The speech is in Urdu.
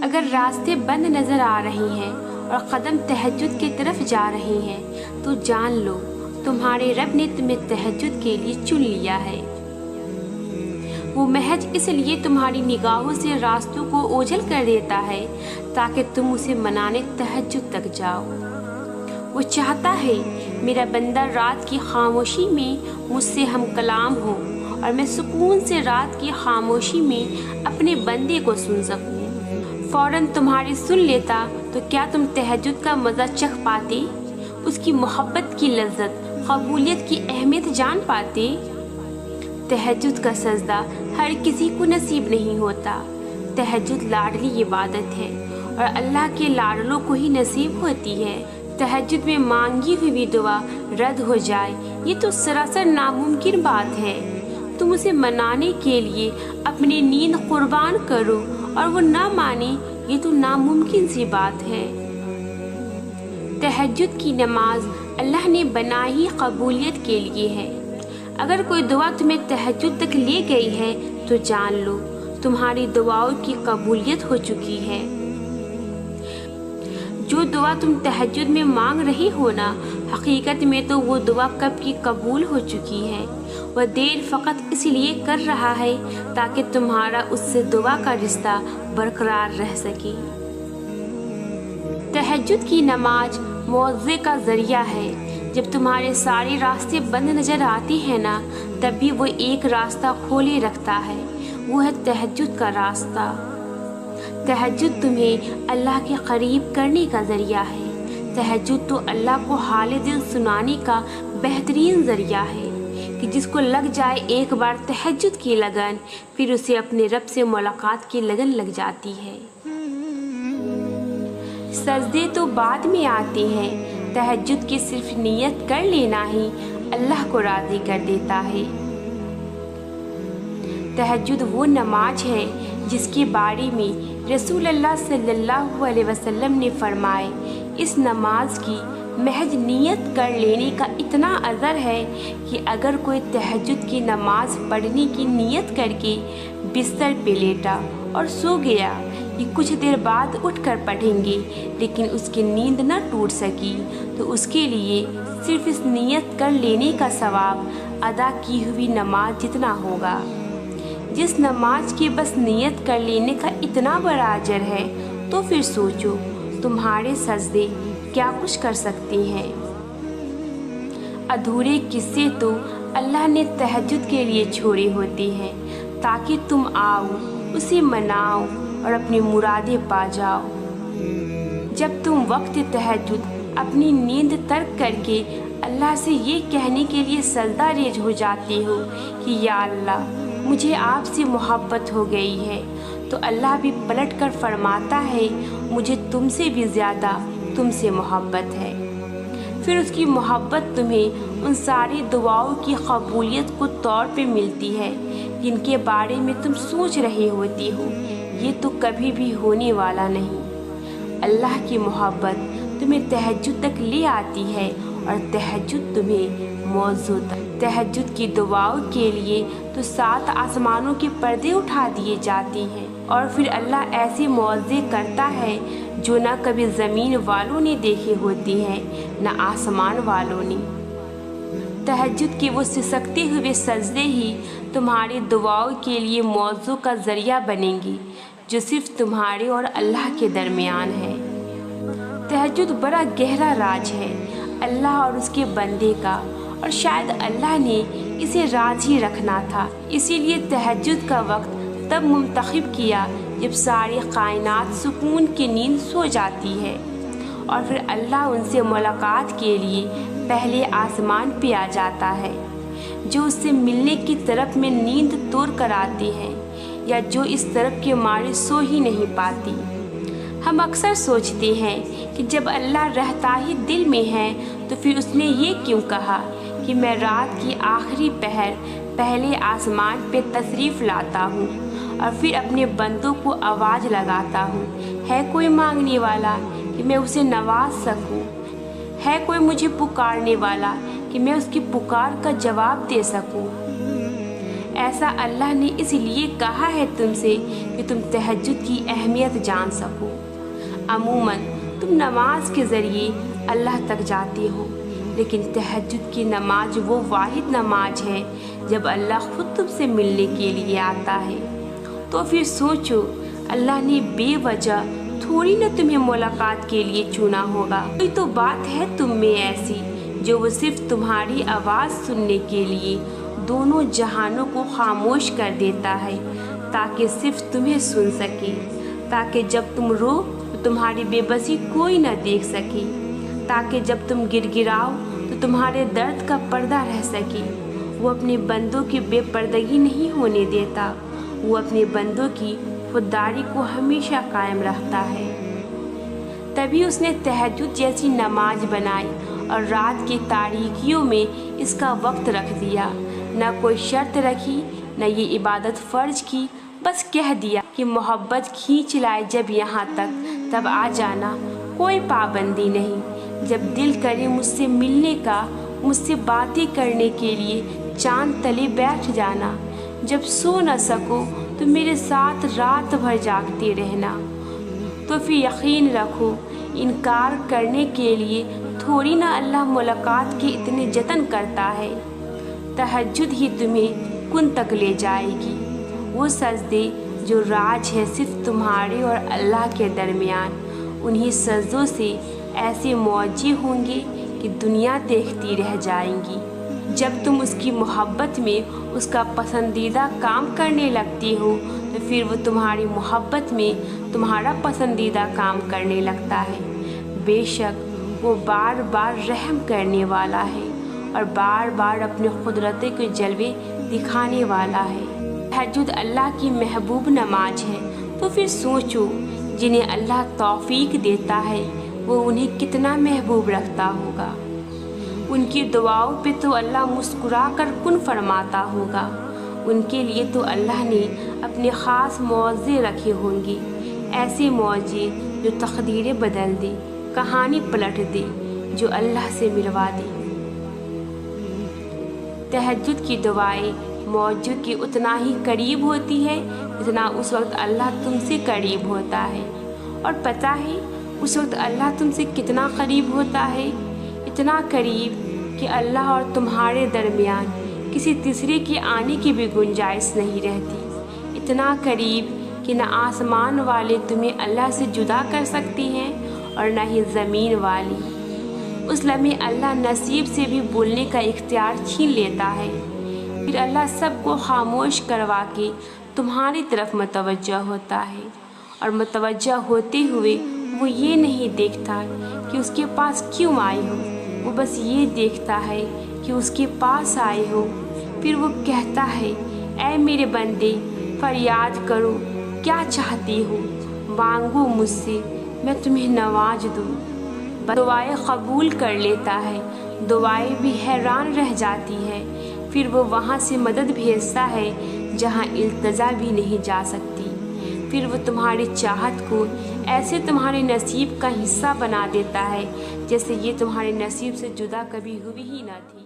اگر راستے بند نظر آ رہے ہیں اور قدم تہجد کی طرف جا رہے ہیں تو جان لو تمہارے رب نے تمہیں تہجد کے لیے چن لیا ہے۔ وہ محض اس لیے تمہاری نگاہوں سے راستوں کو اوجھل کر دیتا ہے تاکہ تم اسے منانے تہجد تک جاؤ۔ وہ چاہتا ہے میرا بندہ رات کی خاموشی میں مجھ سے ہم کلام ہو اور میں سکون سے رات کی خاموشی میں اپنے بندے کو سن سکوں۔ فوراً تمہاری سن لیتا تو کیا تم تہجد کا مزہ چکھ پاتے، اس کی محبت کی لذت، قبولیت کی اہمیت جان پاتے؟ تہجد کا سجدہ ہر کسی کو نصیب نہیں ہوتا۔ تہجد لاڈلی عبادت ہے اور اللہ کے لاڈلوں کو ہی نصیب ہوتی ہے۔ تہجد میں مانگی ہوئی دعا رد ہو جائے یہ تو سراسر ناممکن بات ہے۔ تم اسے منانے کے لیے اپنی نیند قربان کرو اور وہ نہ مانے یہ تو ناممکن سی بات ہے۔ تہجد کی نماز اللہ نے بنائی ہی قبولیت کے لیے ہے۔ اگر کوئی دعا تمہیں تہجد تک لے گئی ہے تو جان لو تمہاری دعاؤں کی قبولیت ہو چکی ہے۔ جو دعا تم تہجد میں مانگ رہی ہو نا، حقیقت میں تو وہ دعا کب کی قبول ہو چکی ہے۔ وہ دیر فقط اس لیے کر رہا ہے تاکہ تمہارا اس سے دعا کا رشتہ برقرار رہ سکے۔ تہجد کی نماز معاوضے کا ذریعہ ہے۔ جب تمہارے سارے راستے بند نظر آتے ہیں نا، تب بھی وہ ایک راستہ کھولے رکھتا ہے، وہ ہے تہجد کا راستہ۔ تہجد تمہیں اللہ کے قریب کرنے کا ذریعہ ہے۔ تہجد تو اللہ کو حال دل سنانے کا بہترین ذریعہ ہے کہ جس کو لگ جائے ایک بار تہجد کی لگن، پھر اسے اپنے رب سے ملاقات کی لگن لگ جاتی ہے۔ سجدے تو بعد میں آتے ہیں، تہجد کی صرف نیت کر لینا ہی اللہ کو راضی کر دیتا ہے۔ تہجد وہ نماز ہے جس کے بارے میں رسول اللہ صلی اللہ علیہ وسلم نے فرمائے، اس نماز کی محض نیت کر لینے کا اتنا اجر ہے کہ اگر کوئی تہجد کی نماز پڑھنے کی نیت کر کے بستر پہ لیٹا اور سو گیا کہ کچھ دیر بعد اٹھ کر پڑھیں گے لیکن اس کی نیند نہ ٹوٹ سکی تو اس کے لیے صرف اس نیت کر لینے کا ثواب ادا کی ہوئی نماز جتنا ہوگا۔ جس نماز کی بس نیت کر لینے کا اتنا بڑا اجر ہے تو پھر سوچو تمہارے سجدے کیا کچھ کر سکتی ہیں۔ ادھورے قصے تو اللہ نے تہجد کے لیے چھوڑے ہوتے ہیں تاکہ تم آؤ، اسے مناؤ اور اپنی مرادیں پا جاؤ۔ جب تم وقت تہجد اپنی نیند ترک کر کے اللہ سے یہ کہنے کے لیے سجدہ ریز ہو جاتے ہو کہ یا اللہ مجھے آپ سے محبت ہو گئی ہے، تو اللہ بھی پلٹ کر فرماتا ہے مجھے تم سے بھی زیادہ تم سے محبت ہے۔ پھر اس کی محبت تمہیں ان ساری دعاؤں کی قبولیت کو طور پہ ملتی ہے جن کے بارے میں تم سوچ رہے ہوتی ہو یہ تو کبھی بھی ہونے والا نہیں۔ اللہ کی محبت تمہیں تہجد تک لے آتی ہے اور تہجد تمہیں موضوع تہجد کی دعاؤں کے لیے تو 7 آسمانوں کے پردے اٹھا دیے جاتے ہیں اور پھر اللہ ایسے معاوضے کرتا ہے جو نہ کبھی زمین والوں نے دیکھے ہوتے ہیں نہ آسمان والوں نے۔ تہجد کے وہ سسکتے ہوئے سجدے ہی تمہاری دعاؤں کے لیے موضوع کا ذریعہ بنیں گی جو صرف تمہارے اور اللہ کے درمیان ہے۔ تہجد بڑا گہرا راز ہے اللہ اور اس کے بندے کا، اور شاید اللہ نے اسے راز ہی رکھنا تھا، اسی لیے تہجد کا وقت تب منتخب کیا جب ساری کائنات سکون کی نیند سو جاتی ہے اور پھر اللہ ان سے ملاقات کے لیے پہلے آسمان پہ آ جاتا ہے، جو اس سے ملنے کی طرف میں نیند توڑ کر آتے ہیں یا جو اس طرف کے مارے سو ہی نہیں پاتی۔ ہم اکثر سوچتے ہیں کہ جب اللہ رہتا ہی دل میں ہے تو پھر اس نے یہ کیوں کہا کہ میں رات کی آخری پہر پہلے آسمان پہ تشریف لاتا ہوں اور پھر اپنے بندوں کو آواز لگاتا ہوں، ہے کوئی مانگنے والا کہ میں اسے نواز سکوں، ہے کوئی مجھے پکارنے والا کہ میں اس کی پکار کا جواب دے سکوں۔ ایسا اللہ نے اس لیے کہا ہے تم سے کہ تم تہجد کی اہمیت جان سکو۔ عموماً تم نماز کے ذریعے اللہ تک جاتے ہو، لیکن تہجد کی نماز وہ واحد نماز ہے جب اللہ خود تم سے ملنے کے لیے آتا ہے۔ تو پھر سوچو، اللہ نے بے وجہ تھوڑی نہ تمہیں ملاقات کے لیے چنا ہوگا۔ کوئی تو بات ہے تم میں ایسی جو وہ صرف تمہاری آواز سننے کے لیے دونوں جہانوں کو خاموش کر دیتا ہے، تاکہ صرف تمہیں سن سکے، تاکہ جب تم رو تو تمہاری بے بسی کوئی نہ دیکھ سکے، تاکہ جب تم گر گراؤ تو تمہارے درد کا پردہ رہ سکے۔ وہ اپنے بندوں کی بے پردگی نہیں ہونے دیتا، وہ اپنے بندوں کی خودداری کو ہمیشہ قائم رکھتا ہے۔ تبھی اس نے تہجد جیسی نماز بنائی اور رات کی تاریکیوں میں اس کا وقت رکھ دیا۔ نہ کوئی شرط رکھی، نہ یہ عبادت فرض کی، بس کہہ دیا کہ محبت کھینچ لائے جب یہاں تک تب آ جانا، کوئی پابندی نہیں۔ جب دل کرے مجھ سے ملنے کا، مجھ سے باتیں کرنے کے لیے چاند تلے بیٹھ جانا۔ جب سو نہ سکو تو میرے ساتھ رات بھر جاگتے رہنا۔ تو پھر یقین رکھو، انکار کرنے کے لیے تھوڑی نہ اللہ ملاقات کے اتنے جتن کرتا ہے۔ تہجد ہی تمہیں کن تک لے جائے گی، وہ سجدے جو راج ہے صرف تمہارے اور اللہ کے درمیان۔ انہی سجدوں سے ایسے معجزے ہوں گے کہ دنیا دیکھتی رہ جائیں گی۔ جب تم اس کی محبت میں اس کا پسندیدہ کام کرنے لگتی ہو تو پھر وہ تمہاری محبت میں تمہارا پسندیدہ کام کرنے لگتا ہے۔ بے شک وہ بار بار رحم کرنے والا ہے اور بار بار اپنے قدرتوں کے جلوے دکھانے والا ہے۔ تہجد اللہ کی محبوب نماز ہے، تو پھر سوچو، جنہیں اللہ توفیق دیتا ہے وہ انہیں کتنا محبوب رکھتا ہوگا۔ ان کی دعاؤں پہ تو اللہ مسکرا کر کن فرماتا ہوگا۔ ان کے لیے تو اللہ نے اپنے خاص معجزے رکھے ہوں گے، ایسے معجزے جو تقدیریں بدل دے، کہانی پلٹ دے، جو اللہ سے ملوا دے۔ تہجد کی دعائیں معجزوں کے اتنا ہی قریب ہوتی ہے جتنا اس وقت اللہ تم سے قریب ہوتا ہے۔ اور پتہ ہے اس وقت اللہ تم سے کتنا قریب ہوتا ہے؟ اتنا قریب کہ اللہ اور تمہارے درمیان کسی تیسرے کے آنے کی بھی گنجائش نہیں رہتی۔ اتنا قریب کہ نہ آسمان والے تمہیں اللہ سے جدا کر سکتے ہیں اور نہ ہی زمین والی۔ اس لمحے اللہ نصیب سے بھی بولنے کا اختیار چھین لیتا ہے۔ پھر اللہ سب کو خاموش کروا کے تمہاری طرف متوجہ ہوتا ہے، اور متوجہ ہوتے ہوئے وہ یہ نہیں دیکھتا کہ اس کے پاس کیوں آئے ہو، وہ بس یہ دیکھتا ہے کہ اس کے پاس آئے ہو۔ پھر وہ کہتا ہے، اے میرے بندے، فریاد کرو، کیا چاہتے ہو، مانگو مجھ سے، میں تمہیں نواز دوں۔ دعائیں قبول کر لیتا ہے، دعائیں بھی حیران رہ جاتی ہے۔ پھر وہ وہاں سے مدد بھیجتا ہے جہاں التجا بھی نہیں جا سکتی۔ پھر وہ تمہاری چاہت کو ایسے تمہارے نصیب کا حصہ بنا دیتا ہے جیسے یہ تمہارے نصیب سے جدا کبھی ہوئی ہی نہ تھی۔